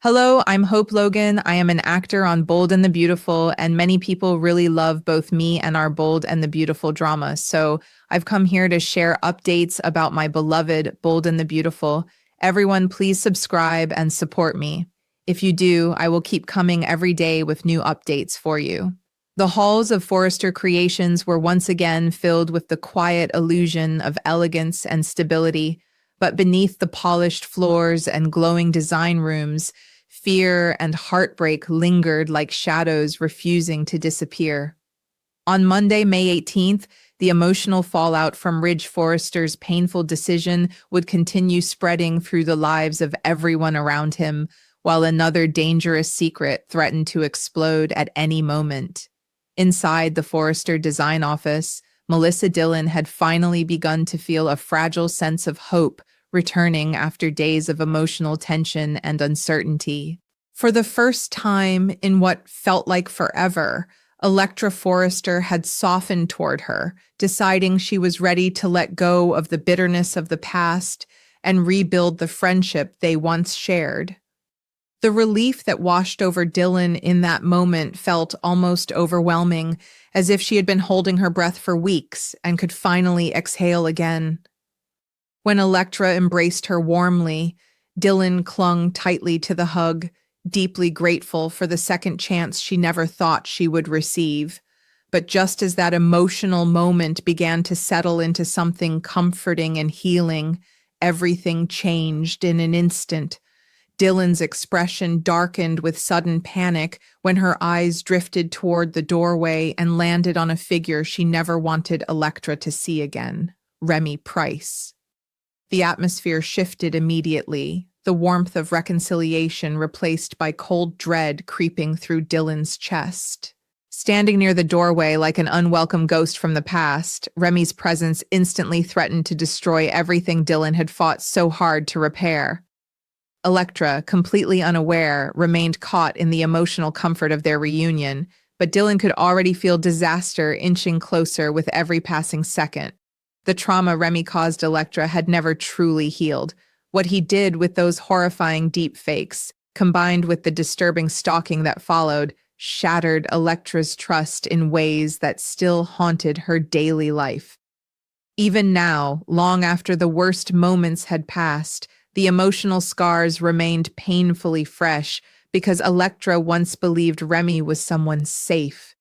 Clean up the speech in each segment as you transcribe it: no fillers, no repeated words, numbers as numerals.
Hello, I'm Hope Logan. I am an actor on Bold and the Beautiful, and many people really love both me and our Bold and the Beautiful drama. So I've come here to share updates about my beloved Bold and the Beautiful. Everyone, please subscribe and support me. If you do, I will keep coming every day with new updates for you. The halls of Forrester Creations were once again filled with the quiet illusion of elegance and stability, but beneath the polished floors and glowing design rooms, fear and heartbreak lingered like shadows refusing to disappear. On Monday, May 18th, the emotional fallout from Ridge Forrester's painful decision would continue spreading through the lives of everyone around him, while another dangerous secret threatened to explode at any moment. Inside the Forrester design office, Melissa Dillon had finally begun to feel a fragile sense of hope returning after days of emotional tension and uncertainty. For the first time in what felt like forever, Electra Forrester had softened toward her, deciding she was ready to let go of the bitterness of the past and rebuild the friendship they once shared. The relief that washed over Dillon in that moment felt almost overwhelming, as if she had been holding her breath for weeks and could finally exhale again. When Electra embraced her warmly, Dillon clung tightly to the hug, deeply grateful for the second chance she never thought she would receive. But just as that emotional moment began to settle into something comforting and healing, everything changed in an instant. Dillon's expression darkened with sudden panic when her eyes drifted toward the doorway and landed on a figure she never wanted Electra to see again, Remy Price. The atmosphere shifted immediately, the warmth of reconciliation replaced by cold dread creeping through Dillon's chest. Standing near the doorway like an unwelcome ghost from the past, Remy's presence instantly threatened to destroy everything Dillon had fought so hard to repair. Electra, completely unaware, remained caught in the emotional comfort of their reunion, but Dillon could already feel disaster inching closer with every passing second. The trauma Remy caused Electra had never truly healed. What he did with those horrifying deep fakes, combined with the disturbing stalking that followed, shattered Electra's trust in ways that still haunted her daily life. Even now, long after the worst moments had passed, the emotional scars remained painfully fresh because Electra once believed Remy was someone safe,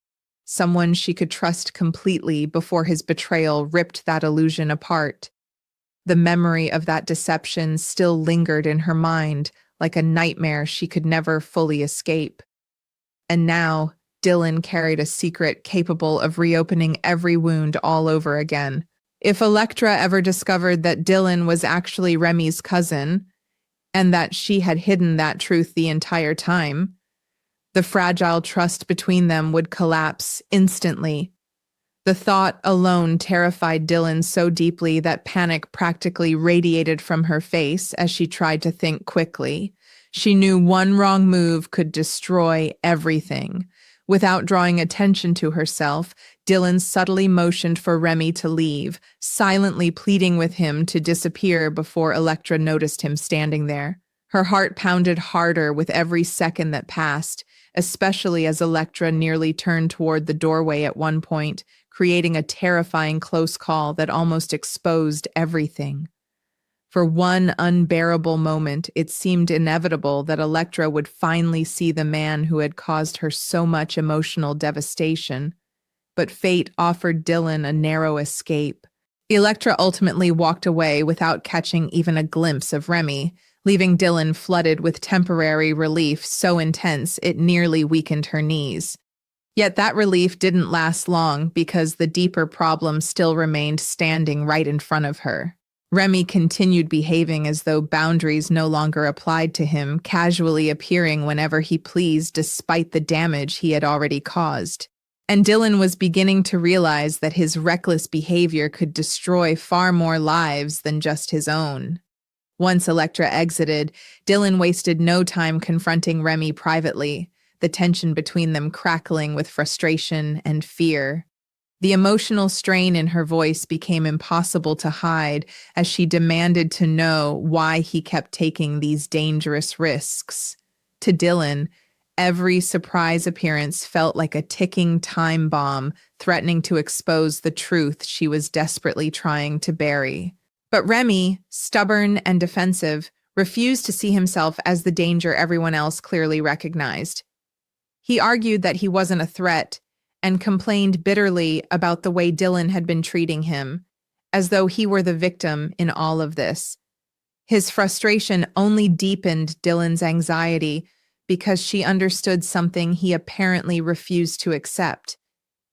someone she could trust completely before his betrayal ripped that illusion apart. The memory of that deception still lingered in her mind like a nightmare she could never fully escape. And now, Dillon carried a secret capable of reopening every wound all over again. If Electra ever discovered that Dillon was actually Remy's cousin, and that she had hidden that truth the entire time, the fragile trust between them would collapse instantly. The thought alone terrified Dillon so deeply that panic practically radiated from her face as she tried to think quickly. She knew one wrong move could destroy everything. Without drawing attention to herself, Dillon subtly motioned for Remy to leave, silently pleading with him to disappear before Electra noticed him standing there. Her heart pounded harder with every second that passed, especially as Electra nearly turned toward the doorway at one point, creating a terrifying close call that almost exposed everything. For one unbearable moment, it seemed inevitable that Electra would finally see the man who had caused her so much emotional devastation. But fate offered Dillon a narrow escape. Electra ultimately walked away without catching even a glimpse of Remy, leaving Dillon flooded with temporary relief so intense it nearly weakened her knees. Yet that relief didn't last long because the deeper problem still remained standing right in front of her. Remy continued behaving as though boundaries no longer applied to him, casually appearing whenever he pleased despite the damage he had already caused. And Dillon was beginning to realize that his reckless behavior could destroy far more lives than just his own. Once Electra exited, Dillon wasted no time confronting Remy privately, the tension between them crackling with frustration and fear. The emotional strain in her voice became impossible to hide as she demanded to know why he kept taking these dangerous risks. To Dylan, every surprise appearance felt like a ticking time bomb, threatening to expose the truth she was desperately trying to bury. But Remy, stubborn and defensive, refused to see himself as the danger everyone else clearly recognized. He argued that he wasn't a threat and complained bitterly about the way Dylan had been treating him, as though he were the victim in all of this. His frustration only deepened Dylan's anxiety because she understood something he apparently refused to accept.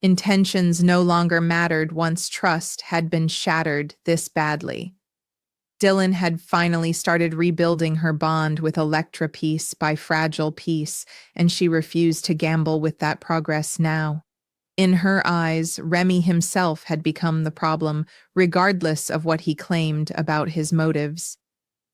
Intentions no longer mattered once trust had been shattered this badly. Dylan had finally started rebuilding her bond with Electra piece by fragile piece, and she refused to gamble with that progress now. In her eyes, Remy himself had become the problem, regardless of what he claimed about his motives.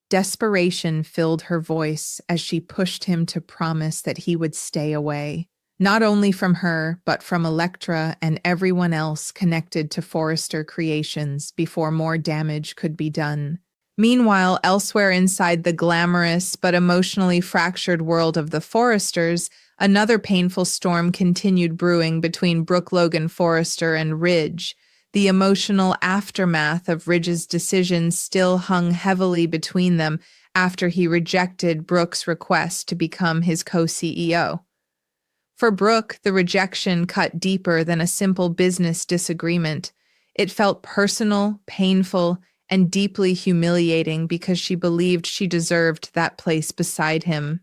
Desperation filled her voice as she pushed him to promise that he would stay away, not only from her, but from Electra and everyone else connected to Forrester Creations before more damage could be done. Meanwhile, elsewhere inside the glamorous but emotionally fractured world of the Forresters, another painful storm continued brewing between Brooke Logan Forrester and Ridge. The emotional aftermath of Ridge's decision still hung heavily between them after he rejected Brooke's request to become his co-CEO. For Brooke, the rejection cut deeper than a simple business disagreement. It felt personal, painful, and deeply humiliating because she believed she deserved that place beside him.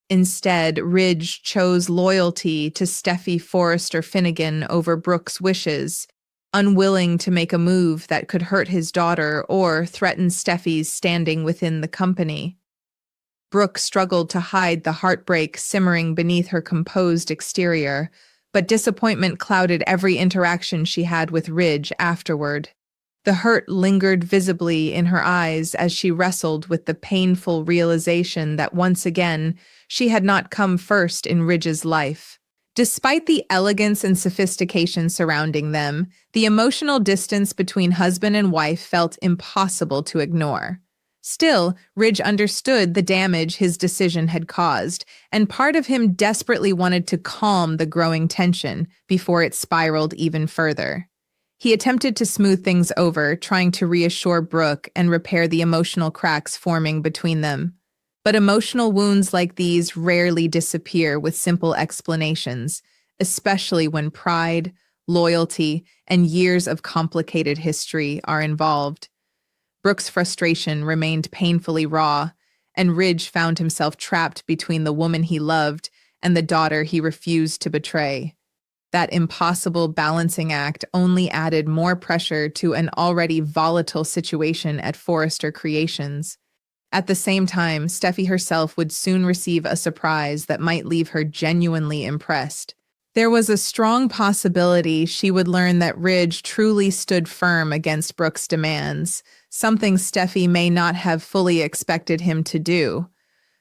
Instead, Ridge chose loyalty to Steffi Forrester Finnegan over Brooke's wishes, unwilling to make a move that could hurt his daughter or threaten Steffi's standing within the company. Brooke struggled to hide the heartbreak simmering beneath her composed exterior, but disappointment clouded every interaction she had with Ridge afterward. The hurt lingered visibly in her eyes as she wrestled with the painful realization that once again, she had not come first in Ridge's life. Despite the elegance and sophistication surrounding them, the emotional distance between husband and wife felt impossible to ignore. Still, Ridge understood the damage his decision had caused, and part of him desperately wanted to calm the growing tension before it spiraled even further. He attempted to smooth things over, trying to reassure Brooke and repair the emotional cracks forming between them. But emotional wounds like these rarely disappear with simple explanations, especially when pride, loyalty, and years of complicated history are involved. Brooke's frustration remained painfully raw, and Ridge found himself trapped between the woman he loved and the daughter he refused to betray. That impossible balancing act only added more pressure to an already volatile situation at Forrester Creations. At the same time, Steffi herself would soon receive a surprise that might leave her genuinely impressed. There was a strong possibility she would learn that Ridge truly stood firm against Brooke's demands, something Steffi may not have fully expected him to do.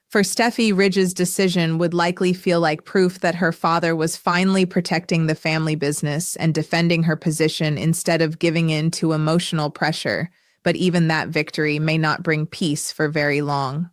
For Steffi, Ridge's decision would likely feel like proof that her father was finally protecting the family business and defending her position instead of giving in to emotional pressure, but even that victory may not bring peace for very long.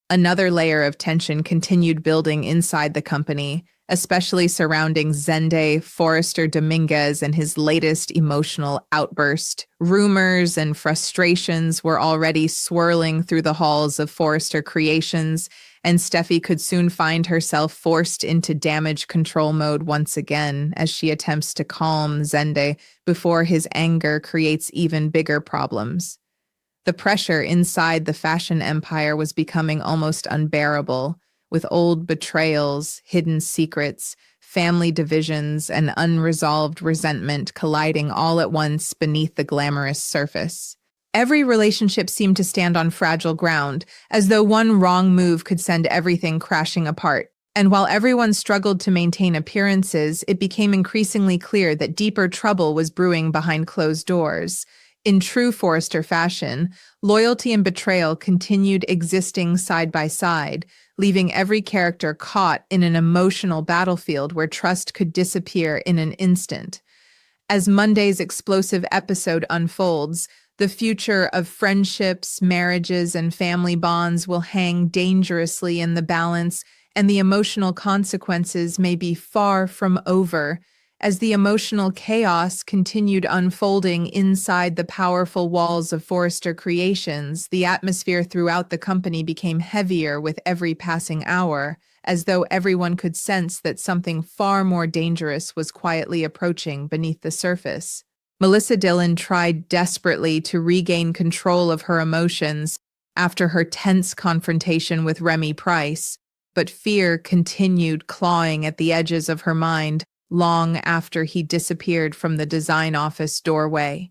Another layer of tension continued building inside the company, especially surrounding Zende Forrester Dominguez and his latest emotional outburst. Rumors and frustrations were already swirling through the halls of Forrester Creations, and Steffi could soon find herself forced into damage control mode once again as she attempts to calm Zende before his anger creates even bigger problems. The pressure inside the fashion empire was becoming almost unbearable, with old betrayals, hidden secrets, family divisions, and unresolved resentment colliding all at once beneath the glamorous surface. Every relationship seemed to stand on fragile ground, as though one wrong move could send everything crashing apart. And while everyone struggled to maintain appearances, it became increasingly clear that deeper trouble was brewing behind closed doors. In true Forrester fashion, loyalty and betrayal continued existing side by side, leaving every character caught in an emotional battlefield where trust could disappear in an instant. As Monday's explosive episode unfolds, The future of friendships, marriages, and family bonds will hang dangerously in the balance, and the emotional consequences may be far from over. As the emotional chaos continued unfolding inside the powerful walls of Forrester Creations, the atmosphere throughout the company became heavier with every passing hour, as though everyone could sense that something far more dangerous was quietly approaching beneath the surface. Melissa Dillon tried desperately to regain control of her emotions after her tense confrontation with Remy Price, but fear continued clawing at the edges of her mind long after he disappeared from the design office doorway.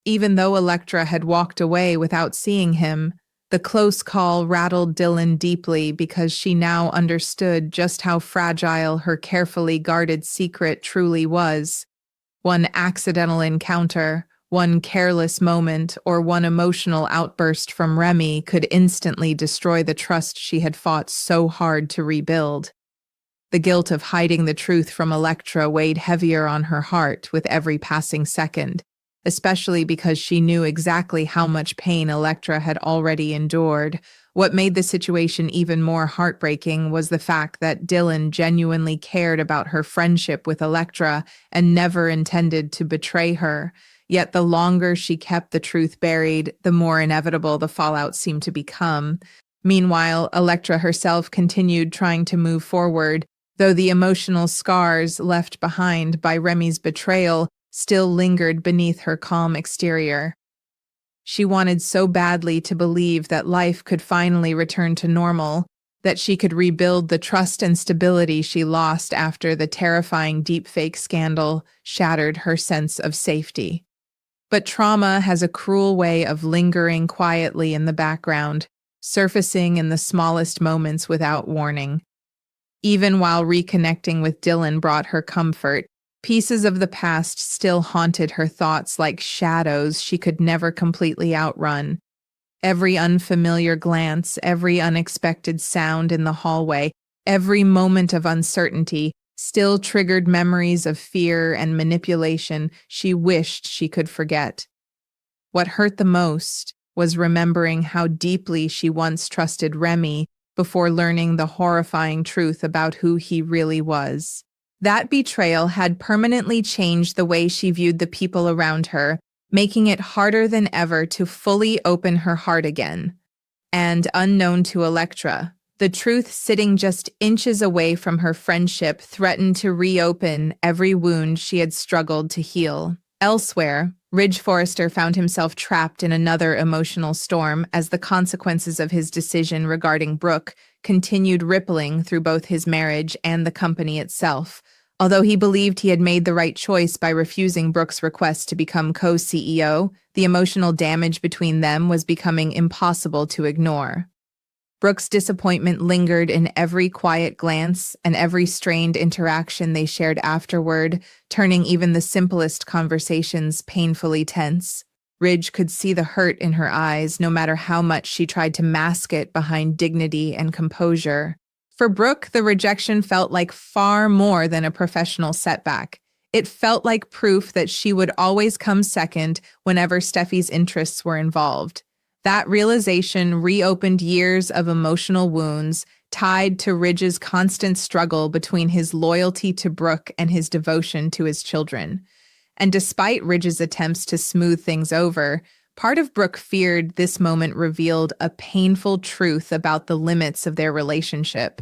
Even though Electra had walked away without seeing him, the close call rattled Dillon deeply because she now understood just how fragile her carefully guarded secret truly was. One accidental encounter, one careless moment, or one emotional outburst from Remy could instantly destroy the trust she had fought so hard to rebuild. The guilt of hiding the truth from Electra weighed heavier on her heart with every passing second, especially because she knew exactly how much pain Electra had already endured. What made the situation even more heartbreaking was the fact that Dillon genuinely cared about her friendship with Electra and never intended to betray her. Yet the longer she kept the truth buried, the more inevitable the fallout seemed to become. Meanwhile, Electra herself continued trying to move forward, though the emotional scars left behind by Remy's betrayal still lingered beneath her calm exterior. She wanted so badly to believe that life could finally return to normal, that she could rebuild the trust and stability she lost after the terrifying deepfake scandal shattered her sense of safety. But trauma has a cruel way of lingering quietly in the background, surfacing in the smallest moments without warning. Even while reconnecting with Dillon brought her comfort, pieces of the past still haunted her thoughts like shadows she could never completely outrun. Every unfamiliar glance, every unexpected sound in the hallway, every moment of uncertainty still triggered memories of fear and manipulation she wished she could forget. What hurt the most was remembering how deeply she once trusted Remy before learning the horrifying truth about who he really was. That betrayal had permanently changed the way she viewed the people around her, making it harder than ever to fully open her heart again. And unknown to Electra, the truth sitting just inches away from her friendship threatened to reopen every wound she had struggled to heal. Elsewhere, Ridge Forrester found himself trapped in another emotional storm as the consequences of his decision regarding Brooke continued rippling through both his marriage and the company itself. Although he believed he had made the right choice by refusing Brooke's request to become co-CEO, the emotional damage between them was becoming impossible to ignore. Brooke's disappointment lingered in every quiet glance and every strained interaction they shared afterward, turning even the simplest conversations painfully tense. Ridge could see the hurt in her eyes, no matter how much she tried to mask it behind dignity and composure. For Brooke, the rejection felt like far more than a professional setback. It felt like proof that she would always come second whenever Steffi's interests were involved. That realization reopened years of emotional wounds tied to Ridge's constant struggle between his loyalty to Brooke and his devotion to his children. And despite Ridge's attempts to smooth things over, part of Brooke feared this moment revealed a painful truth about the limits of their relationship.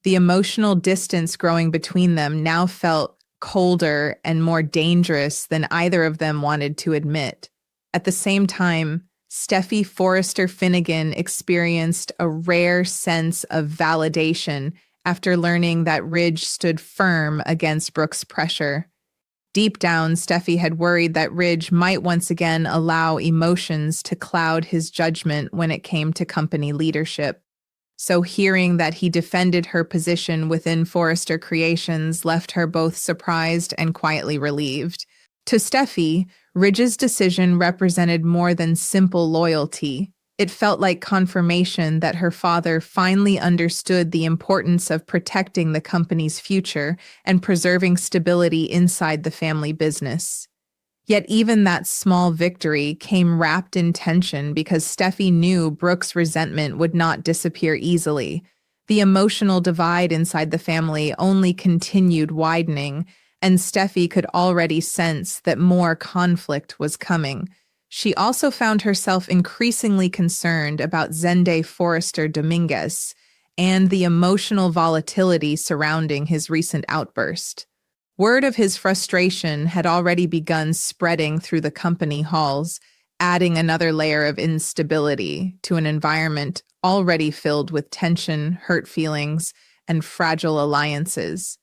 The emotional distance growing between them now felt colder and more dangerous than either of them wanted to admit. At the same time, Steffi Forrester Finnegan experienced a rare sense of validation after learning that Ridge stood firm against Brooke's pressure. Deep down, Steffi had worried that Ridge might once again allow emotions to cloud his judgment when it came to company leadership. So hearing that he defended her position within Forrester Creations left her both surprised and quietly relieved. To Steffi, Ridge's decision represented more than simple loyalty. It felt like confirmation that her father finally understood the importance of protecting the company's future and preserving stability inside the family business. Yet even that small victory came wrapped in tension because Steffi knew Brooke's resentment would not disappear easily. The emotional divide inside the family only continued widening, and Steffi could already sense that more conflict was coming. She also found herself increasingly concerned about Zende Forrester Dominguez and the emotional volatility surrounding his recent outburst. Word of his frustration had already begun spreading through the company halls, adding another layer of instability to an environment already filled with tension, hurt feelings, and fragile alliances.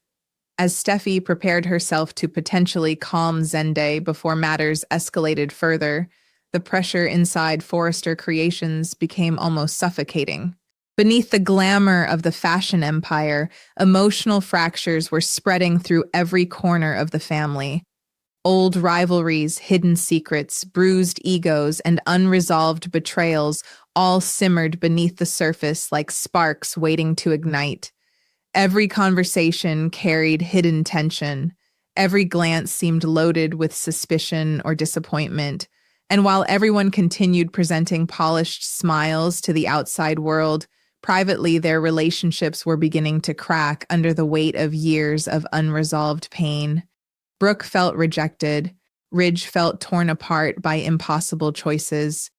As Steffi prepared herself to potentially calm Zende before matters escalated further, the pressure inside Forrester Creations became almost suffocating. Beneath the glamour of the fashion empire, emotional fractures were spreading through every corner of the family. Old rivalries, hidden secrets, bruised egos, and unresolved betrayals all simmered beneath the surface like sparks waiting to ignite. Every conversation carried hidden tension. Every glance seemed loaded with suspicion or disappointment. And while everyone continued presenting polished smiles to the outside world, privately their relationships were beginning to crack under the weight of years of unresolved pain. Brooke felt rejected. Ridge felt torn apart by impossible choices.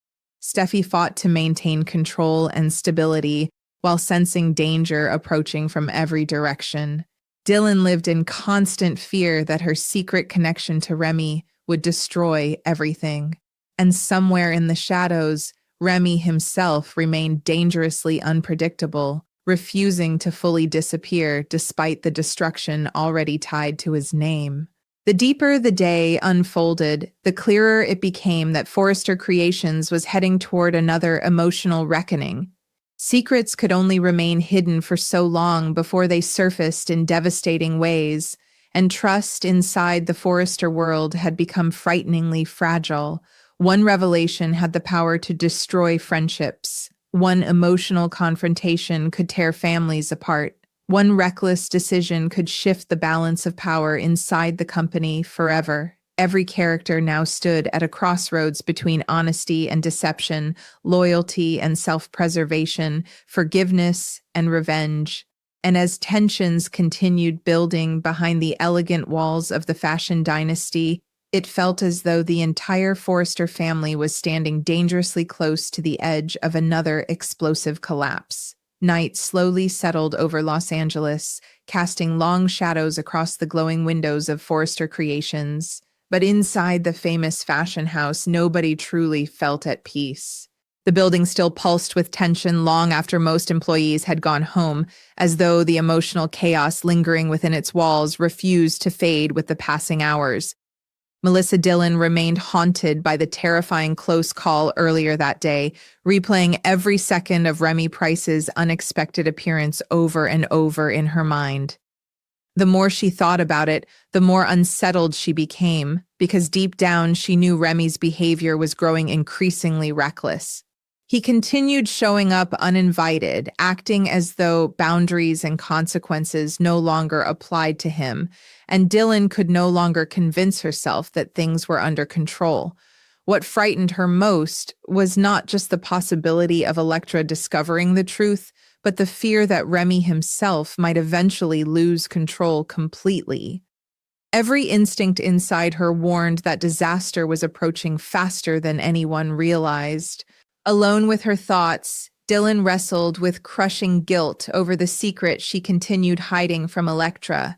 Steffi fought to maintain control and stability while sensing danger approaching from every direction. Dylan lived in constant fear that her secret connection to Remy would destroy everything. And somewhere in the shadows, Remy himself remained dangerously unpredictable, refusing to fully disappear despite the destruction already tied to his name. The deeper the day unfolded, the clearer it became that Forrester Creations was heading toward another emotional reckoning. Secrets could only remain hidden for so long before they surfaced in devastating ways, and trust inside the Forrester world had become frighteningly fragile. One revelation had the power to destroy friendships. One emotional confrontation could tear families apart. One reckless decision could shift the balance of power inside the company forever. Every character now stood at a crossroads between honesty and deception, loyalty and self-preservation, forgiveness and revenge. And as tensions continued building behind the elegant walls of the fashion dynasty, it felt as though the entire Forrester family was standing dangerously close to the edge of another explosive collapse. Night slowly settled over Los Angeles, casting long shadows across the glowing windows of Forrester Creations. But inside the famous fashion house, nobody truly felt at peace. The building still pulsed with tension long after most employees had gone home, as though the emotional chaos lingering within its walls refused to fade with the passing hours. Melissa Dillon remained haunted by the terrifying close call earlier that day, replaying every second of Remy Price's unexpected appearance over and over in her mind. The more she thought about it, the more unsettled she became, because deep down she knew Remy's behavior was growing increasingly reckless. He continued showing up uninvited, acting as though boundaries and consequences no longer applied to him, and Dillon could no longer convince herself that things were under control. What frightened her most was not just the possibility of Electra discovering the truth, but the fear that Remy himself might eventually lose control completely. Every instinct inside her warned that disaster was approaching faster than anyone realized. Alone with her thoughts, Dillon wrestled with crushing guilt over the secret she continued hiding from Electra.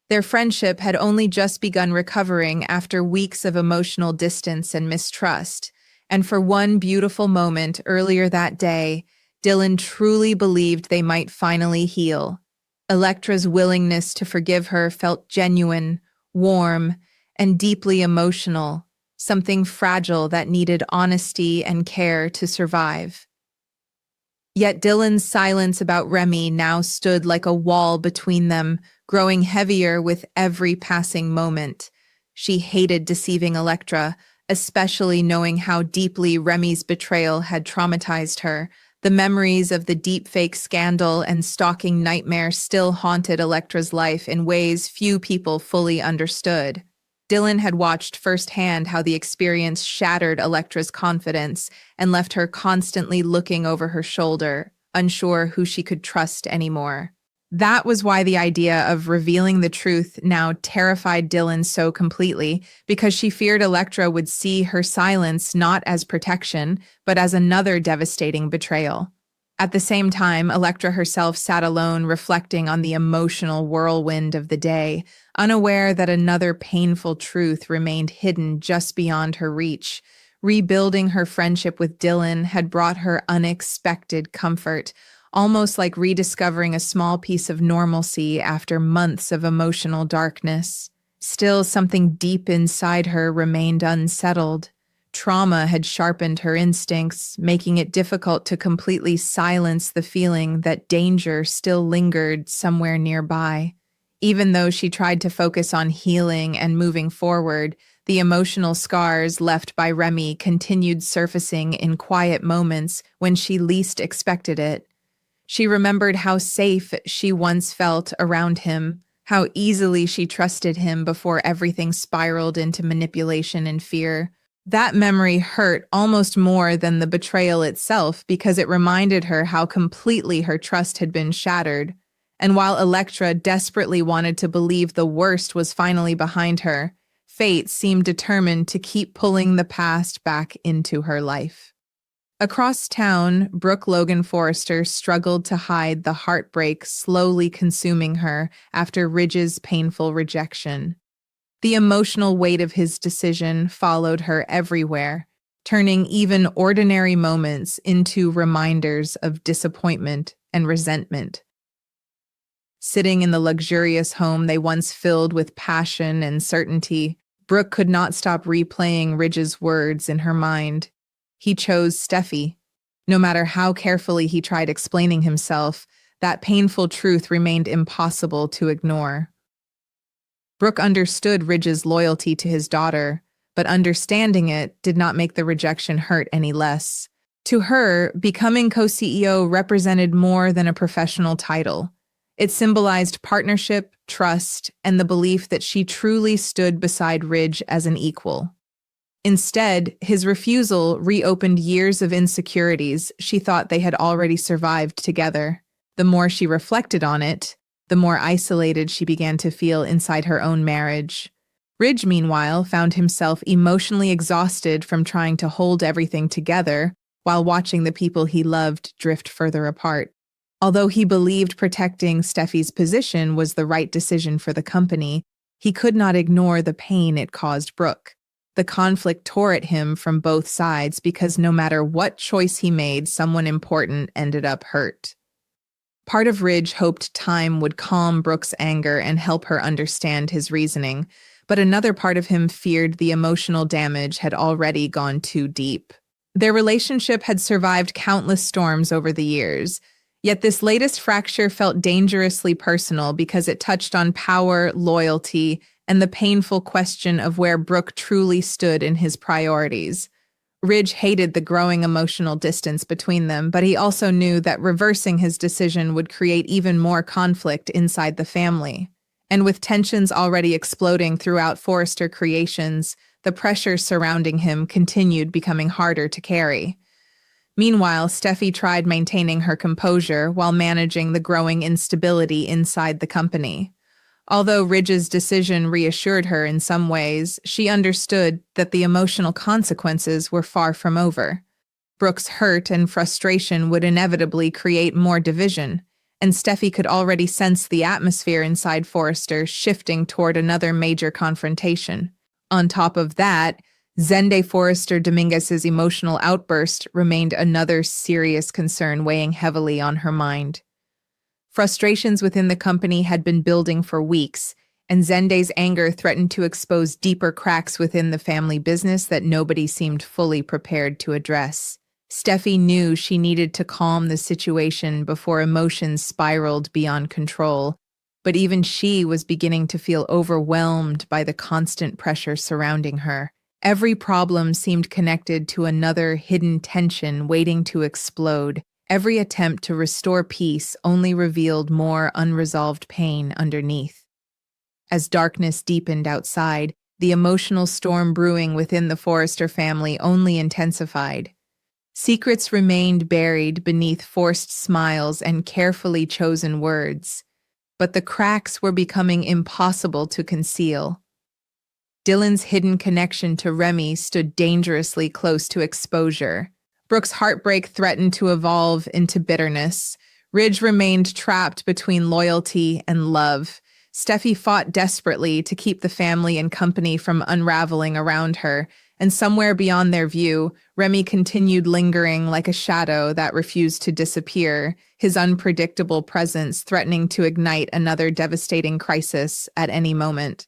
Their friendship had only just begun recovering after weeks of emotional distance and mistrust, and for one beautiful moment earlier that day, Dillon truly believed they might finally heal. Electra's willingness to forgive her felt genuine, warm, and deeply emotional, something fragile that needed honesty and care to survive. Yet Dillon's silence about Remy now stood like a wall between them, growing heavier with every passing moment. She hated deceiving Electra, especially knowing how deeply Remy's betrayal had traumatized her. The memories of the deepfake scandal and stalking nightmare still haunted Electra's life in ways few people fully understood. Dylan had watched firsthand how the experience shattered Electra's confidence and left her constantly looking over her shoulder, unsure who she could trust anymore. That was why the idea of revealing the truth now terrified Dylan so completely, because she feared Electra would see her silence not as protection, but as another devastating betrayal. At the same time, Electra herself sat alone, reflecting on the emotional whirlwind of the day, unaware that another painful truth remained hidden just beyond her reach. Rebuilding her friendship with Dylan had brought her unexpected comfort, almost like rediscovering a small piece of normalcy after months of emotional darkness. Still, something deep inside her remained unsettled. Trauma had sharpened her instincts, making it difficult to completely silence the feeling that danger still lingered somewhere nearby. Even though she tried to focus on healing and moving forward, the emotional scars left by Remy continued surfacing in quiet moments when she least expected it. She remembered how safe she once felt around him, how easily she trusted him before everything spiraled into manipulation and fear. That memory hurt almost more than the betrayal itself because it reminded her how completely her trust had been shattered. And while Electra desperately wanted to believe the worst was finally behind her, fate seemed determined to keep pulling the past back into her life. Across town, Brooke Logan Forrester struggled to hide the heartbreak slowly consuming her after Ridge's painful rejection. The emotional weight of his decision followed her everywhere, turning even ordinary moments into reminders of disappointment and resentment. Sitting in the luxurious home they once filled with passion and certainty, Brooke could not stop replaying Ridge's words in her mind. He chose Steffi. No matter how carefully he tried explaining himself, that painful truth remained impossible to ignore. Brooke understood Ridge's loyalty to his daughter, but understanding it did not make the rejection hurt any less. To her, becoming co-CEO represented more than a professional title. It symbolized partnership, trust, and the belief that she truly stood beside Ridge as an equal. Instead, his refusal reopened years of insecurities she thought they had already survived together. The more she reflected on it, the more isolated she began to feel inside her own marriage. Ridge, meanwhile, found himself emotionally exhausted from trying to hold everything together while watching the people he loved drift further apart. Although he believed protecting Steffi's position was the right decision for the company, he could not ignore the pain it caused Brooke. The conflict tore at him from both sides because no matter what choice he made, someone important ended up hurt. Part of Ridge hoped time would calm Brooke's anger and help her understand his reasoning, but another part of him feared the emotional damage had already gone too deep. Their relationship had survived countless storms over the years, yet this latest fracture felt dangerously personal because it touched on power, loyalty, and the painful question of where Brooke truly stood in his priorities. Ridge hated the growing emotional distance between them, but he also knew that reversing his decision would create even more conflict inside the family. And with tensions already exploding throughout Forrester Creations, the pressure surrounding him continued becoming harder to carry. Meanwhile, Steffi tried maintaining her composure while managing the growing instability inside the company. Although Ridge's decision reassured her in some ways, she understood that the emotional consequences were far from over. Brooke's hurt and frustration would inevitably create more division, and Steffi could already sense the atmosphere inside Forrester shifting toward another major confrontation. On top of that, Zende Forrester Dominguez's emotional outburst remained another serious concern weighing heavily on her mind. Frustrations within the company had been building for weeks, and Zende's anger threatened to expose deeper cracks within the family business that nobody seemed fully prepared to address. Steffi knew she needed to calm the situation before emotions spiraled beyond control, but even she was beginning to feel overwhelmed by the constant pressure surrounding her. Every problem seemed connected to another hidden tension waiting to explode. Every attempt to restore peace only revealed more unresolved pain underneath. As darkness deepened outside, the emotional storm brewing within the Forrester family only intensified. Secrets remained buried beneath forced smiles and carefully chosen words, but the cracks were becoming impossible to conceal. Dylan's hidden connection to Remy stood dangerously close to exposure. Brooke's heartbreak threatened to evolve into bitterness. Ridge remained trapped between loyalty and love. Steffi fought desperately to keep the family and company from unraveling around her, and somewhere beyond their view, Remy continued lingering like a shadow that refused to disappear, his unpredictable presence threatening to ignite another devastating crisis at any moment.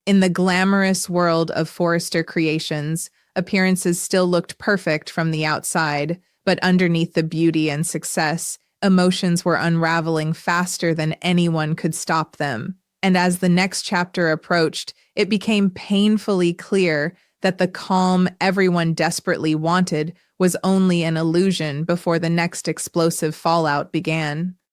In the glamorous world of Forrester creations, appearances still looked perfect from the outside, but underneath the beauty and success, emotions were unraveling faster than anyone could stop them. And as the next chapter approached, it became painfully clear that the calm everyone desperately wanted was only an illusion before the next explosive fallout began.